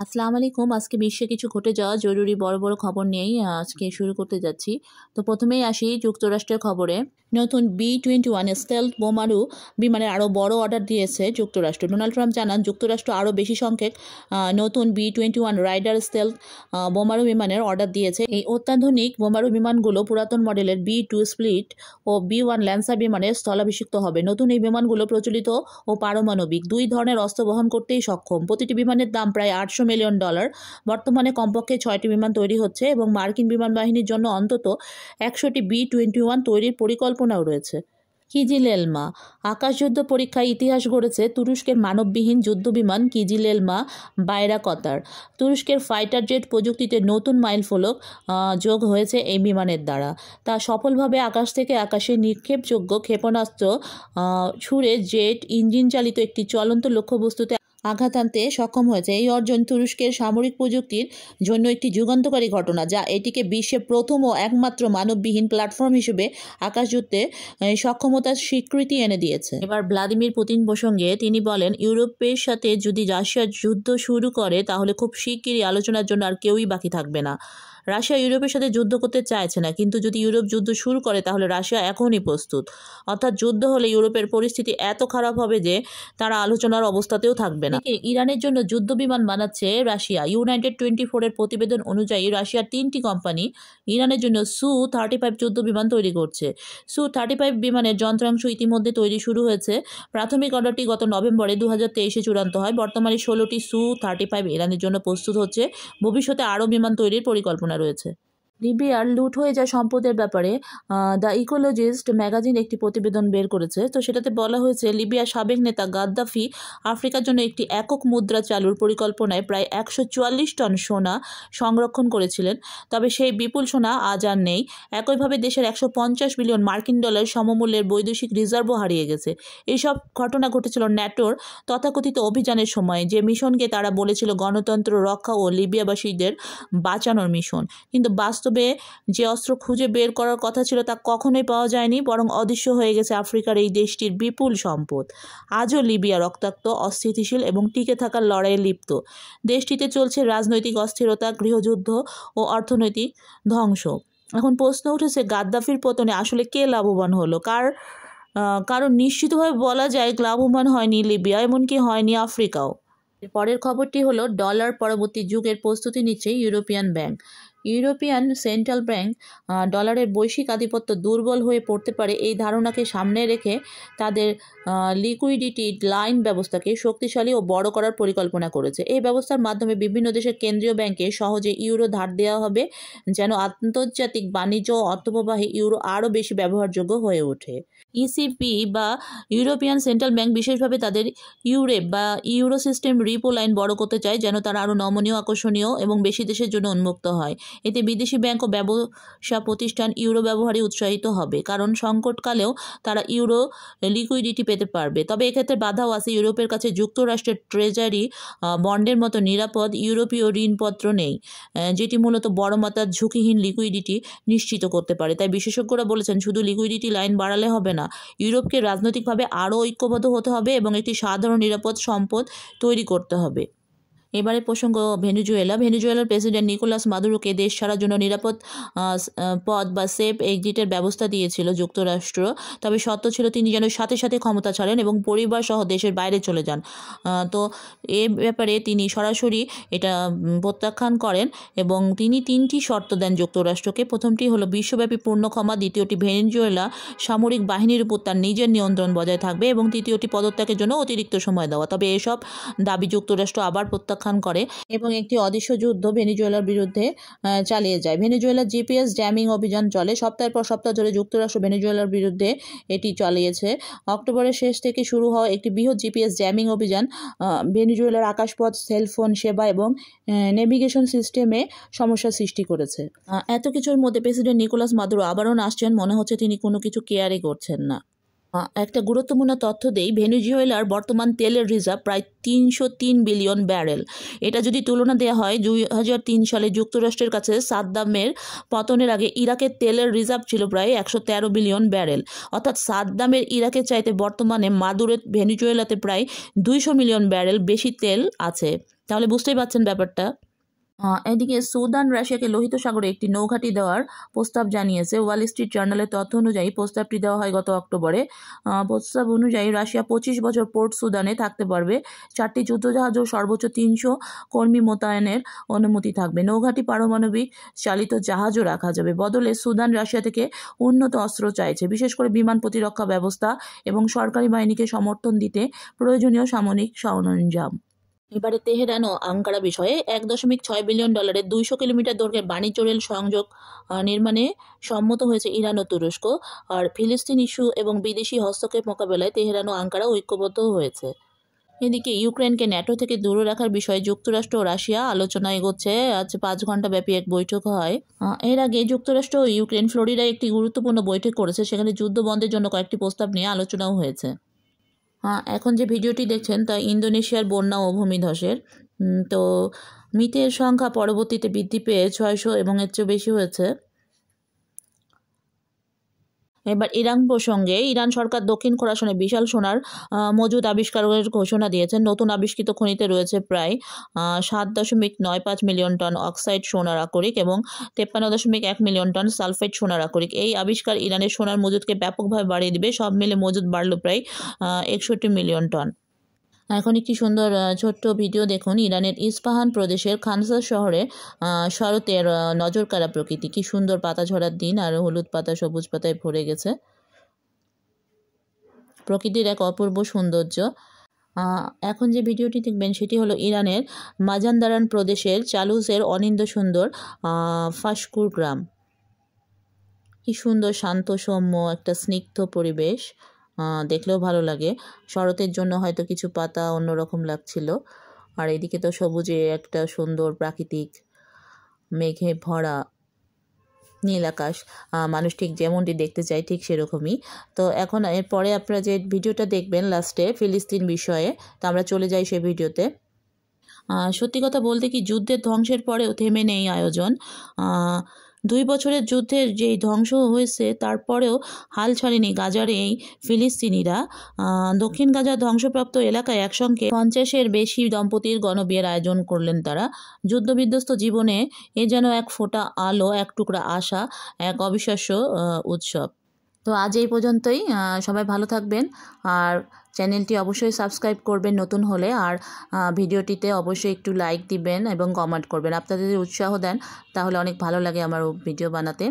আসসালামু আলাইকুম। আজকে বিশ্বে কিছু ঘটে যাওয়া জরুরি বড় বড় খবর নিয়েই আজকে শুরু করতে যাচ্ছি। তো প্রথমেই আসি যুক্তরাষ্ট্রের খবরে। নতুন B-21 স্টেলথ বোমারু বিমানের আরও বড় অর্ডার দিয়েছে যুক্তরাষ্ট্র। ডোনাল্ড ট্রাম্প জানান যুক্তরাষ্ট্র আরও বেশি সংখ্যক নতুন B-21 রাইডার স্টেলথ বোমারু বিমানের অর্ডার দিয়েছে। এই অত্যাধুনিক বোমারু বিমানগুলো পুরাতন মডেলের B-2 স্প্লিট ও B-1 ল্যান্সার বিমানের স্থলাভিষিক্ত হবে। নতুন এই বিমানগুলো প্রচলিত ও পারমাণবিক দুই ধরনের অস্ত্র বহন করতেই সক্ষম। প্রতিটি বিমানের দাম প্রায় $800 মিলিয়ন। বর্তমানে কমপক্ষে 6টি বিমান তৈরি হচ্ছে এবং মার্কিন বিমান বাহিনীর জন্য অন্তত 100টি B-21 তৈরির পরিকল্পনাও রয়েছে। কিজিলেলমা আকাশযুদ্ধ পরীক্ষায় ইতিহাস গড়েছে তুরস্কের মানববিহীন যুদ্ধবিমান কিজিলেলমা বাইরাকতার। তুরস্কের ফাইটার জেট প্রযুক্তিতে নতুন মাইলফলক যোগ হয়েছে এই বিমানের দ্বারা। তা সফলভাবে আকাশ থেকে আকাশে নিক্ষেপযোগ্য ক্ষেপণাস্ত্র ছুড়ে জেট ইঞ্জিন চালিত একটি চলন্ত লক্ষ্যবস্তুতে আঘাত আনতে সক্ষম হয়েছে। এই অর্জন তুরস্কের সামরিক প্রযুক্তির জন্য একটি যুগান্তকারী ঘটনা, যা এটিকে বিশ্বের প্রথম ও একমাত্র মানববিহীন প্ল্যাটফর্ম হিসেবে আকাশযুদ্ধে সক্ষমতার স্বীকৃতি এনে দিয়েছে। এবার ভ্লাদিমির পুতিন প্রসঙ্গে তিনি বলেন, ইউরোপের সাথে যদি রাশিয়া যুদ্ধ শুরু করে তাহলে খুব শিগগিরই আলোচনার জন্য আর কেউই বাকি থাকবে না। রাশিয়া ইউরোপের সাথে যুদ্ধ করতে চাইছে না, কিন্তু যদি ইউরোপ যুদ্ধ শুরু করে তাহলে রাশিয়া এখনই প্রস্তুত। অর্থাৎ যুদ্ধ হলে ইউরোপের পরিস্থিতি এত খারাপ হবে যে তারা আলোচনার অবস্থাতেও থাকবে না। ইরানের জন্য যুদ্ধ বিমান বানাচ্ছে রাশিয়া। ইউনাইটেড 24 এর প্রতিবেদন অনুযায়ী রাশিয়ার 3টি কোম্পানি ইরানের জন্য Su-35 যুদ্ধ বিমান তৈরি করছে। Su-35 বিমানের যন্ত্রাংশ ইতিমধ্যে তৈরি শুরু হয়েছে। প্রাথমিক অর্ডারটি গত নভেম্বরে 2023-এ চূড়ান্ত হয়। বর্তমানে 16টি Su-35 ইরানের জন্য প্রস্তুত হচ্ছে। ভবিষ্যতে আরও বিমান তৈরির পরিকল্পনা রয়েছে। লিবিয়ার লুট হয়ে যায় সম্পদের ব্যাপারে দ্য ইকোলজিস্ট ম্যাগাজিন একটি প্রতিবেদন বের করেছে। তো সেটাতে বলা হয়েছে, লিবিয়ার সাবেক নেতা গাদ্দাফি আফ্রিকার জন্য একটি একক মুদ্রা চালুর পরিকল্পনায় প্রায় 144 টন সোনা সংরক্ষণ করেছিলেন। তবে সেই বিপুল সোনা আজ আর নেই। একইভাবে দেশের $150 বিলিয়ন সমমূল্যের বৈদেশিক রিজার্ভও হারিয়ে গেছে। এইসব ঘটনা ঘটেছিল ন্যাটোর তথাকথিত অভিযানের সময়, যে মিশনকে তারা বলেছিল গণতন্ত্র রক্ষা ও লিবিয়াবাসীদের বাঁচানোর মিশন। কিন্তু বাস্তবে যে অস্ত্র খুঁজে বের করার কথা ছিল তা কখনোই পাওয়া যায়নি, বরং অদৃশ্য হয়ে গেছে আফ্রিকার এই দেশটির বিপুল সম্পদ। আজও লিবিয়া রক্তাক্ত, অস্থিতিশীল এবং টিকে থাকার লড়াইয়ে লিপ্ত। দেশটিতে চলছে রাজনৈতিক অস্থিরতা, গৃহযুদ্ধ ও অর্থনৈতিক ধ্বংস। এখন প্রশ্ন উঠেছে, গাদ্দাফির পতনে আসলে কে লাভবান হলো? কারণ নিশ্চিতভাবে বলা যায় লাভবান হয়নি লিবিয়া, এমনকি হয়নি আফ্রিকাও। পরের খবরটি হলো, ডলার পরবর্তী যুগের প্রস্তুতি নিচ্ছে European bank. European central bank ডলারের বৈশ্বিক আধিপত্য দুর্বল হয়ে পড়তে পারে এই ধারণাকে সামনে রেখে তাদের লিকুইডিটি লাইন ব্যবস্থাকে শক্তিশালী ও বড় করার পরিকল্পনা করেছে। এই ব্যবস্থার মাধ্যমে বিভিন্ন দেশের কেন্দ্রীয় ব্যাংকে সহজে ইউরো ধার দেওয়া হবে, যেন আন্তর্জাতিক বাণিজ্য ও অর্থপ্রবাহে ইউরো আরও বেশি ব্যবহারযোগ্য হয়ে ওঠে। ইসিপি বা ইউরোপিয়ান সেন্ট্রাল ব্যাংক বিশেষভাবে তাদের ইউরেপ বা ইউরো সিস্টেম রিপো লাইন বড় করতে চায়, যেন তারা আরও নমনীয়, আকর্ষণীয় এবং বেশি দেশের জন্য উন্মুক্ত হয়। এতে বিদেশি ব্যাংক ও ব্যবসা প্রতিষ্ঠান ইউরো ব্যবহারে উৎসাহিত হবে, কারণ সংকটকালেও তারা ইউরো লিকুইডিটি পেতে পারবে। তবে এক্ষেত্রে বাধাও আছে। ইউরোপের কাছে যুক্তরাষ্ট্রের ট্রেজারি বন্ডের মতো নিরাপদ ইউরোপীয় ঋণপত্র নেই, যেটি মূলত বড় মাত্রার ঝুঁকিহীন লিকুইডিটি নিশ্চিত করতে পারে। তাই বিশেষজ্ঞরা বলেছেন, শুধু লিকুইডিটি লাইন বাড়ালে হবে না, ইউরোপকে রাজনৈতিকভাবে আরও ঐক্যবদ্ধ হতে হবে এবং একটি সাধারণ নিরাপদ সম্পদ তৈরি করতে হবে। এবারে প্রসঙ্গ ভেনেজুয়েলার প্রেসিডেন্ট নিকোলাস মাদুরোকে দেশ ছাড়ার জন্য নিরাপদ পথ বা সেফ এক্সিটের ব্যবস্থা দিয়েছিল যুক্তরাষ্ট্র। তবে শর্ত ছিল তিনি যেন সাথে সাথে ক্ষমতা ছাড়েন এবং পরিবার সহ দেশের বাইরে চলে যান। তো এ ব্যাপারে তিনি সরাসরি এটা প্রত্যাখ্যান করেন এবং তিনি 3টি শর্ত দেন যুক্তরাষ্ট্রকে। প্রথমটি হলো বিশ্বব্যাপী পূর্ণ ক্ষমা, দ্বিতীয়টি ভেনেজুয়েলা সামরিক বাহিনীর উপর তার নিজের নিয়ন্ত্রণ বজায় থাকবে এবং তৃতীয়টি পদত্যাগের জন্য অতিরিক্ত সময় দেওয়া। তবে এসব দাবি যুক্তরাষ্ট্র আবার প্রত্যাখ্যান করে এবং একটি অদৃশ্য যুদ্ধ ভেনেজুয়েলার বিরুদ্ধে চালিয়ে যায়। ভেনেজুয়েলার জিপিএস জ্যামিং অভিযান চলে। সপ্তাহের পর সপ্তাহ ধরে যুক্তরাষ্ট্র ভেনেজুয়েলার বিরুদ্ধে এটি চালিয়েছে। অক্টোবরের শেষ থেকে শুরু হওয়া একটি বৃহৎ জিপিএস জ্যামিং অভিযান ভেনেজুয়েলার আকাশপথ, সেলফোন সেবা এবং নেভিগেশন সিস্টেমে সমস্যার সৃষ্টি করেছে। এত কিছুর মধ্যে প্রেসিডেন্ট নিকোলাস মাদুরো আবারও আসছেন। মনে হচ্ছে তিনি কোনো কিছু কেয়ারই করছেন না। একটা গুরুত্বপূর্ণ তথ্য দেই, ভেনেজুয়েলার বর্তমান তেলের রিজার্ভ প্রায় 303 বিলিয়ন ব্যারেল। এটা যদি তুলনা দেওয়া হয় 2003 সালে যুক্তরাষ্ট্রের কাছে সাদ্দামের পতনের আগে ইরাকের তেলের রিজার্ভ ছিল প্রায় 113 বিলিয়ন ব্যারেল। অর্থাৎ সাদ্দামের ইরাকের চাইতে বর্তমানে মাদুরের ভেনেজুয়েলাতে প্রায় 200 মিলিয়ন ব্যারেল বেশি তেল আছে। তাহলে বুঝতেই পারছেন ব্যাপারটা। এদিকে সুদান রাশিয়াকে লোহিত সাগরে একটি নৌঘাঁটি দেওয়ার প্রস্তাব জানিয়েছে। ওয়াল স্ট্রিট জার্নালের তথ্য অনুযায়ী প্রস্তাবটি দেওয়া হয় গত অক্টোবরে। প্রস্তাব অনুযায়ী রাশিয়া 25 বছর পোর্ট সুদানে থাকতে পারবে। 4টি যুদ্ধজাহাজ ও সর্বোচ্চ 300 কর্মী মোতায়েনের অনুমতি থাকবে। নৌঘাঁটি পারমাণবিক চালিত জাহাজও রাখা যাবে। বদলে সুদান রাশিয়া থেকে উন্নত অস্ত্র চাইছে, বিশেষ করে বিমান প্রতিরক্ষা ব্যবস্থা এবং সরকারি বাহিনীকে সমর্থন দিতে প্রয়োজনীয় সামরিক সরঞ্জাম। এবারে তেহরান ও আঙ্কারা বিষয়ে 1.6 বিলিয়ন ডলারের 200 কিলোমিটার দৈর্ঘ্যের বাণিজ্য রেল সংযোগ নির্মাণে সম্মত হয়েছে ইরান ও তুরস্ক। আর ফিলিস্তিন ইস্যু এবং বিদেশি হস্তক্ষেপ মোকাবেলায় তেহরান ও আঙ্কারা ঐক্যবদ্ধ হয়েছে। এদিকে ইউক্রেনকে ন্যাটো থেকে দূরে রাখার বিষয়ে যুক্তরাষ্ট্র ও রাশিয়া আলোচনা এগোচ্ছে। আজ 5 ঘন্টা ব্যাপী এক বৈঠক হয়। এর আগে যুক্তরাষ্ট্র ও ইউক্রেন ফ্লোরিডায় একটি গুরুত্বপূর্ণ বৈঠক করেছে। সেখানে যুদ্ধ বন্ধের জন্য কয়েকটি প্রস্তাব নিয়ে আলোচনাও হয়েছে। এখন যে ভিডিওটি দেখছেন তা ইন্দোনেশিয়ার বন্যা ও ভূমিধসের। তো মৃতের সংখ্যা পরবর্তীতে বৃদ্ধি পেয়ে 600 এবং এর চেয়েও বেশি হয়েছে। এবার ইরান প্রসঙ্গে, ইরান সরকার দক্ষিণ খোরাসানে বিশাল সোনার মজুদ আবিষ্কারের ঘোষণা দিয়েছেন। নতুন আবিষ্কৃত খনিতে রয়েছে প্রায় 7.95 মিলিয়ন টন অক্সাইড সোনার আকরিক এবং 53.1 মিলিয়ন টন সালফেট সোনার আকরিক। এই আবিষ্কার ইরানের সোনার মজুদকে ব্যাপকভাবে বাড়িয়ে দিবে। সব মিলে মজুদ বাড়ল প্রায় 61 মিলিয়ন টন। এখন একটি সুন্দর ছোট্ট ভিডিও দেখুন। ইরানের ইস্পাহান প্রদেশের খানসার শহরে শরতের নজরকাড়া প্রকৃতি। কি সুন্দর পাতা ঝরার দিন, আর হলুদ পাতা সবুজ পাতায় ভরে গেছে। প্রকৃতির এক অপূর্ব সৌন্দর্য। এখন যে ভিডিওটি দেখবেন সেটি হলো ইরানের মাজানদারান প্রদেশের চালুসের অনিন্দ সুন্দর ফাশকুর গ্রাম। কি সুন্দর শান্ত সৌম্য একটা স্নিগ্ধ পরিবেশ, দেখলেও ভালো লাগে। শরতের জন্য হয়তো কিছু পাতা অন্যরকম লাগছিল। আর এদিকে তো সবুজে একটা সুন্দর প্রাকৃতিক মেঘে ভরা নীল আকাশ। মানুষ ঠিক যেমনটি দেখতে চায় ঠিক সেরকমই। তো এখন এরপরে আপনারা যে ভিডিওটা দেখবেন লাস্টে ফিলিস্তিন বিষয়ে, তো আমরা চলে যাই সেই ভিডিওতে। সত্যি কথা বলতে কি, যুদ্ধের ধ্বংসের পরেও থেমে নেই আয়োজন। 2 বছরের যুদ্ধের যেই ধ্বংস হয়েছে তারপরেও হাল ছাড়েনি গাজার এই ফিলিস্তিনিরা। দক্ষিণ গাজার ধ্বংসপ্রাপ্ত এলাকায় একসঙ্গে 50-এর বেশি দম্পতির গণবিয়ের আয়োজন করলেন তারা। যুদ্ধবিধ্বস্ত জীবনে এ যেন এক ফোঁটা আলো, এক টুকরা আশা, এক অবিশ্বাস্য উৎসব। তো আজ এই পর্যন্তই। সবাই ভালো থাকবেন, আর চ্যানেলটি অবশ্যই সাবস্ক্রাইব করবেন নতুন হলে, আর ভিডিওটিতে অবশ্যই একটু লাইক দিবেন এবং কমেন্ট করবেন। আপনাদের যদি উৎসাহ দেন তাহলে অনেক ভালো লাগে আমার ভিডিও বানাতে।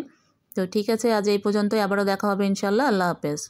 তো ঠিক আছে, আজ এই পর্যন্তই। আবারও দেখা হবে ইনশাল্লাহ। আল্লাহ হাফেজ।